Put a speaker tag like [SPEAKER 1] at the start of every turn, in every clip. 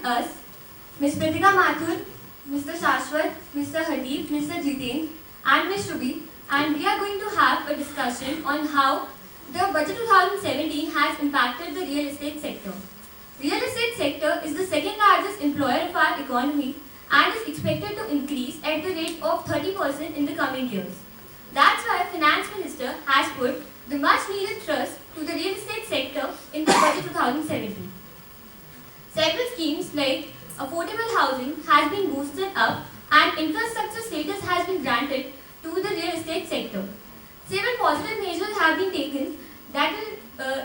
[SPEAKER 1] us Ms. Pritika Mathur, Mr. Shashwat, Mr. Hardeep, Mr. Jiten, and Ms. Ruby, and we are going to have a discussion on how the budget 2017 has impacted the real estate sector. Real estate sector is the second largest employer of our economy and is expected to increase at the rate of 30% in the coming years. That's why Finance Minister has put the much needed thrust to the real estate sector in the budget 2017. Several schemes like affordable housing has been boosted up and infrastructure status has been granted to the real estate sector. Several positive measures have been taken that will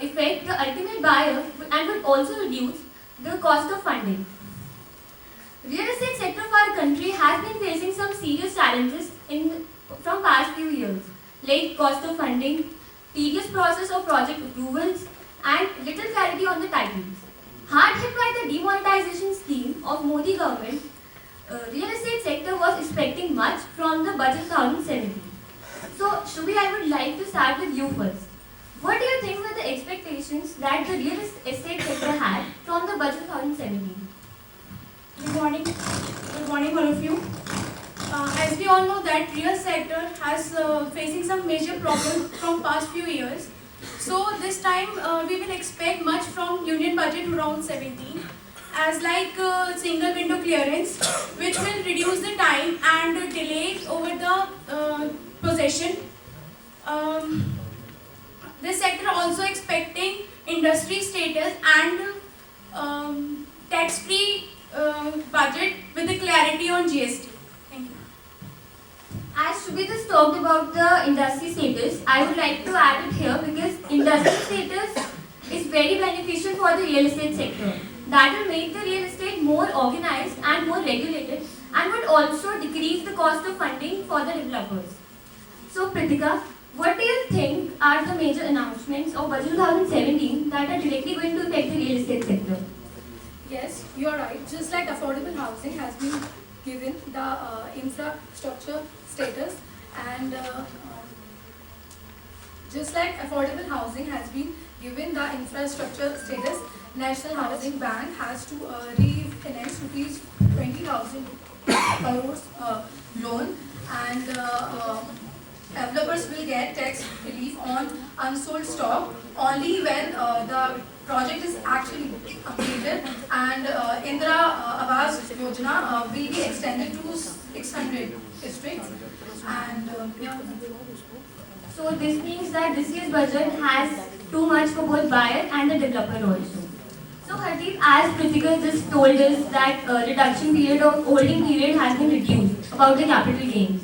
[SPEAKER 1] affect the ultimate buyer and would also reduce the cost of funding. Real estate sector of our country has been facing some serious challenges from past few years, like cost of funding, tedious process of project approvals, and little clarity on the titles. Hard hit by the demonetization scheme of Modi government, real estate sector was expecting much from the budget 2017. So, Shrubi, I would like to start with you first. What do you think were the expectations that the real estate sector had from the budget 2017?
[SPEAKER 2] Good morning all of you. As we all know that real sector has facing some major problems from past few years. So this time we will expect much from Union Budget 2017 as like single window clearance, which will reduce the time and delay over the possession. This sector also expecting industry status and tax-free budget with the clarity on GST. Thank you.
[SPEAKER 1] As Shrubi just talked about the industry status, I would like to add it here because industry status is very beneficial for the real estate sector. That will make the real estate more organized and more regulated and would also decrease the cost of funding for the developers. So Pritika, what do you think are the major announcements of budget 2017 that are directly going to affect the real estate sector?
[SPEAKER 3] Yes, you are right. Just like affordable housing has been given the infrastructure status and just like affordable housing has been given the infrastructure status, National Housing Bank has to refinance rupees 20,000 crores loan and developers will get tax relief on unsold stock only when the project is actually completed and Indirapuram Yojana will be extended to 600 districts and
[SPEAKER 1] So this means that this year's budget has too much for both buyer and the developer also. So Hardeep, as Pritika just told us that reduction period of holding period has been reduced about the capital gains.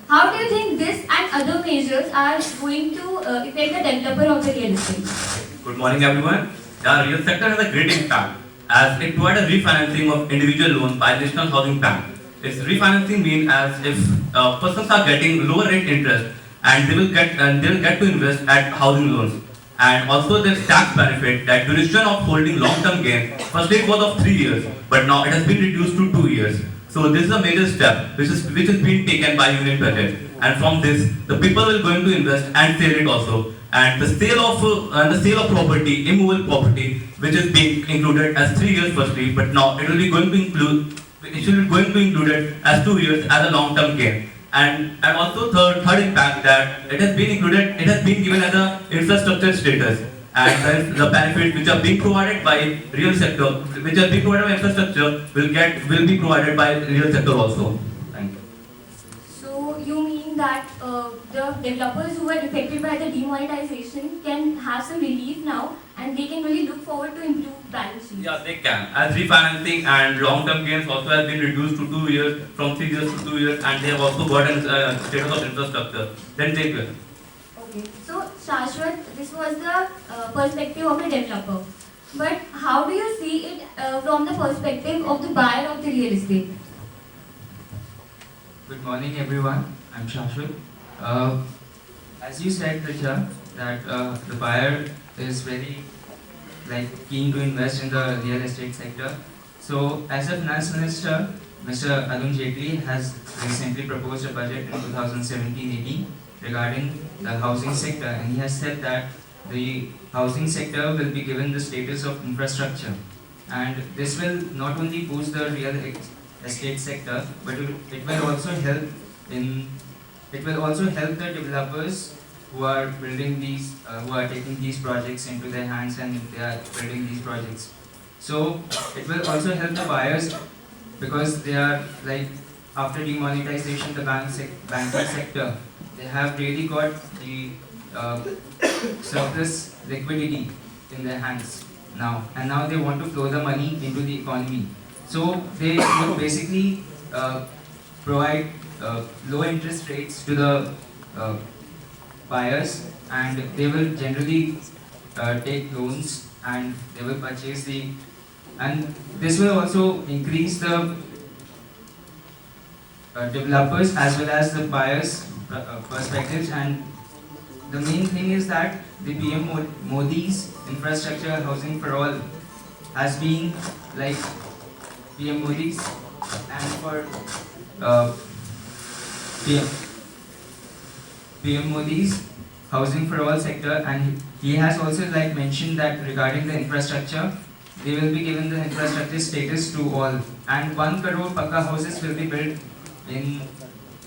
[SPEAKER 1] How do you think this and other measures are going to affect the developer of the real estate?
[SPEAKER 4] Good morning everyone. The real sector has a great impact as it provides a refinancing of individual loans by National Housing Bank. Its refinancing means as if persons are getting lower rate interest and they will get to invest at housing loans. And also there's tax benefit that duration of holding long-term gain. Firstly it was of 3 years, but now it has been reduced to 2 years. So this is a major step which is being taken by Union Budget. And from this, the people will going to invest and sell it also. And the sale of property, immovable property, which is being included as 3 years firstly, but now it will be going to include it as 2 years as a long-term gain. And also third impact that it has been given as a infrastructure status. And the benefits which are being provided by real sector, which are being provided by infrastructure, will be provided by real sector also. Thank you.
[SPEAKER 1] So you mean that the developers who were affected by the demonetization can have some relief now and they can really look forward to improved balance sheets?
[SPEAKER 4] Yeah, they can. As refinancing and long-term gains also has been reduced to 2 years, from 3 years to 2 years, and they have also gotten status of infrastructure. Then they will.
[SPEAKER 1] Okay. So Shashwat, this was the perspective of a developer. But how do you see it from the perspective of the buyer of the real estate?
[SPEAKER 5] Good morning everyone, I'm Shashwat. As you said, Richa, that the buyer is very keen to invest in the real estate sector. So as a finance minister, Mr. Arun Jaipuria has recently proposed a budget in 2017-18 regarding the housing sector, and he has said that the housing sector will be given the status of infrastructure and this will not only boost the real estate sector, but it will also help in it will also help the developers who are building these who are taking these projects into their hands and they are building these projects. So it will also help the buyers because they are like after demonetization the banking sector, they have really got the surplus liquidity in their hands now, and now they want to flow the money into the economy. So they would basically provide low interest rates to the buyers, and they will generally take loans and they will purchase and this will also increase the developers as well as the buyers perspectives. And the main thing is that the PM Modi's infrastructure housing for all has been like PM Modi's and for PM Modi's housing for all sector, and he has also like mentioned that regarding the infrastructure, they will be given the infrastructure status to all, and 1 crore Pakka houses will be built in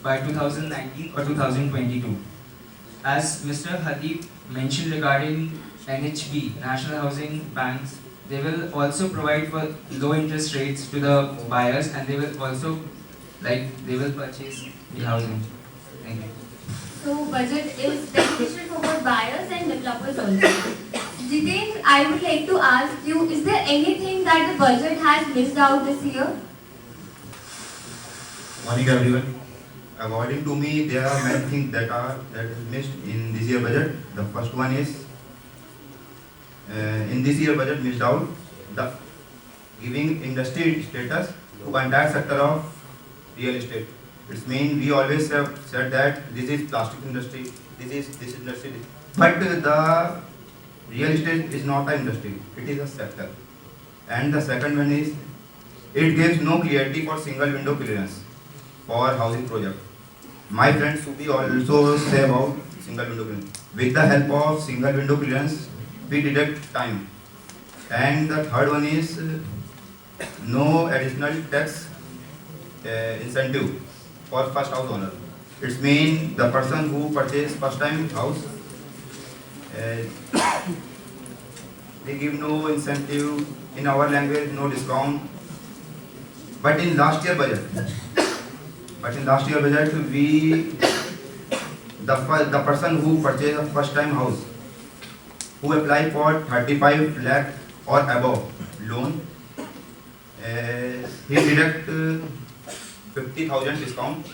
[SPEAKER 5] by 2019 or 2022. As Mr. Hadid mentioned regarding NHB, National Housing Banks, they will also provide for low interest rates to the buyers, and they will also they will purchase the housing. Thank you.
[SPEAKER 1] So budget is beneficial for both buyers and developers also. Jiten, I would like to ask you, is there anything that the budget has missed out this year?
[SPEAKER 6] Morning everyone. According to me, there are many things that is missed in this year budget. The first one is in this year budget missed out the giving industry status to entire sector of real estate. It's mean we always have said that this is plastic industry, this is this industry, but the real estate is not an industry, it is a sector. And the second one is it gives no clarity for single window clearance for housing project. My friend Subi also say about single window clearance. With the help of single window clearance, we deduct time. And the third one is no additional tax incentive for first house owner. It means the person who purchase first time house, they give no incentive, in our language no discount. But in last year budget, we the person who purchased a first time house, who apply for 35 lakh or above loan, he deduct 50,000 discount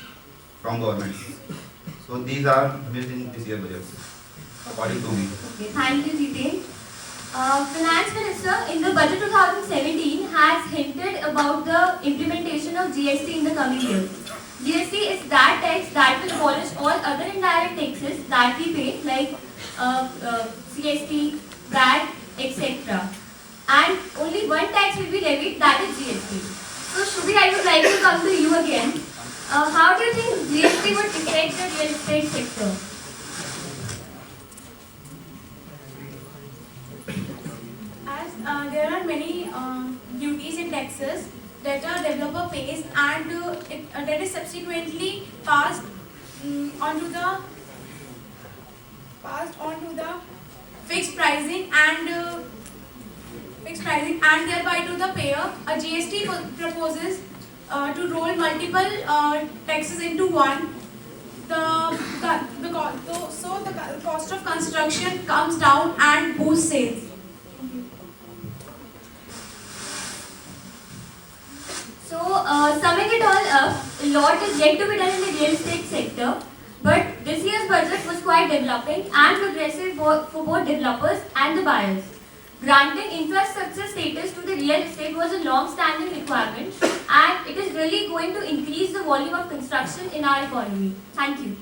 [SPEAKER 6] from government. So these are missed in this year budget, according to me.
[SPEAKER 1] Okay, thank you, Jiten. Finance Minister in the budget 2017 has hinted about the implementation of GST in the coming year. GST is that tax that will abolish all other indirect taxes that we pay like CST, VAT, etc. And only one tax will be levied, that is GST. So Shubhi, I would like to come to you again. How do you think GST would affect the real estate sector?
[SPEAKER 2] As there are many duties and taxes that a developer pays, and that is subsequently passed onto the fixed pricing and thereby to the payer. A GST proposes to roll multiple taxes into one. The cost of construction comes down and boosts sales.
[SPEAKER 1] So, summing it all up, a lot is yet to be done in the real estate sector, but this year's budget was quite developing and progressive for both developers and the buyers. Granting infrastructure status to the real estate was a long-standing requirement, and it is really going to increase the volume of construction in our economy. Thank you.